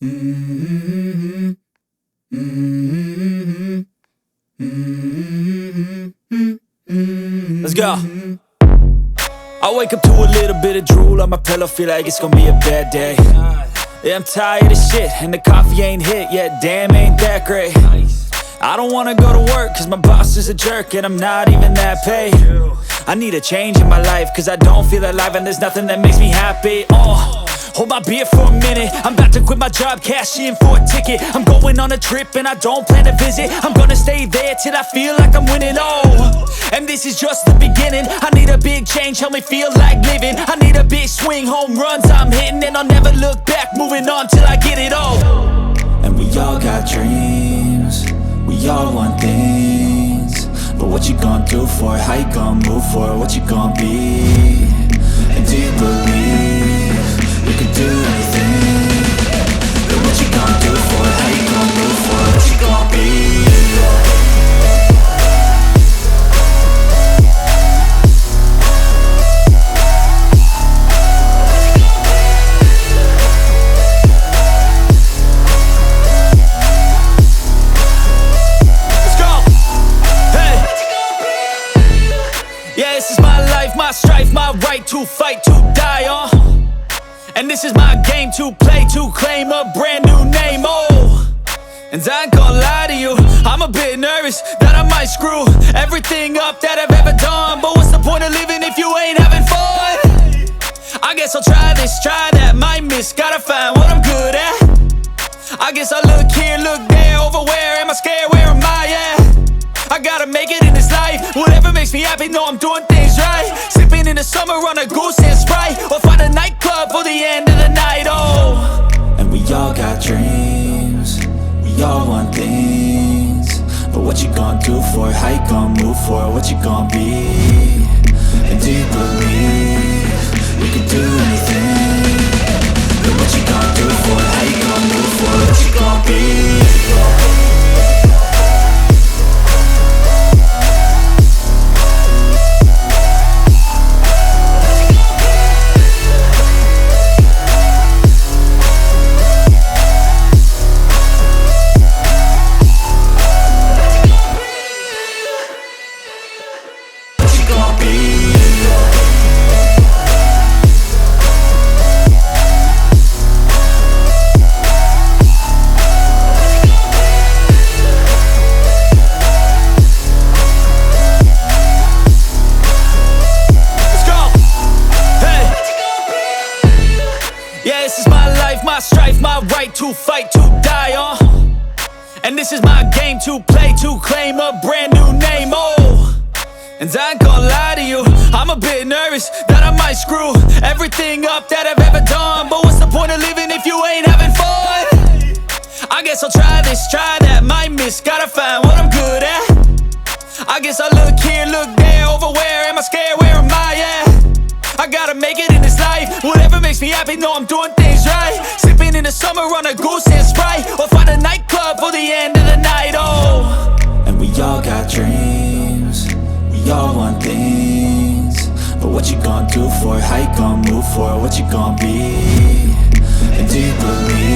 Mm-hmm. Mm-hmm. Mm-hmm. Let's go. I wake up to a little bit of drool on my pillow, feel like it's gonna be a bad day. Yeah, I'm tired of shit, and the coffee ain't hit yet, damn, ain't that great. I don't wanna go to work, cause my boss is a jerk, and I'm not even that paid. I need a change in my life, cause I don't feel alive, and there's nothing that makes me happy. Hold my beer for a minute, I'm about to quit my job, cash in for a ticket. I'm going on a trip and I don't plan to visit. I'm gonna stay there till I feel like I'm winning, and this is just the beginning. I need a big change, help me feel like living. I need a big swing, home runs I'm hitting, and I'll never look back, moving on till I get it all. And we all got dreams, we all want things, but what you gonna do for it? How you gonna move for it? What you gonna be? And do you believe you can do anything? But what you gonna do for it? How you gonna move for it? What you gonna be? My strife, my right to fight, to die on. And this is my game to play, to claim a brand new name, And I ain't gonna lie to you, I'm a bit nervous that I might screw everything up that I've ever done. But what's the point of living if you ain't having fun? I guess I'll try this, try that, might miss, gotta find what I'm good at. I guess I look here, look there, over where am I scared, where am I at? I gotta make it in this life, whatever makes me happy, know I'm doing things right. Sipping in the summer on a goose and Sprite, or find a nightclub for the end of the night, And we all got dreams, we all want things, but what you gonna do for it? How you gonna move for it? What you gonna be? And do you believe you can do anything? But what you gonna do for it? How you gonna move for it? What you gonna be? My strife, my right to fight, to die on. And this is my game to play, to claim a brand new name, And I ain't gonna lie to you, I'm a bit nervous that I might screw everything up that I've ever done. But what's the point of living if you ain't having fun? I guess I'll try this, try that, might miss, gotta find what I'm good at. I guess I look here, look there, over where am I scared, where am I at? I gotta make it in this life, whatever makes me happy, know I'm doing things right. Sipping in the summer on a goose and Sprite, or find a nightclub for the end of the night, And we all got dreams, we all want things, but what you gonna do for it? How you gonna move for it? What you gonna be? And do you believe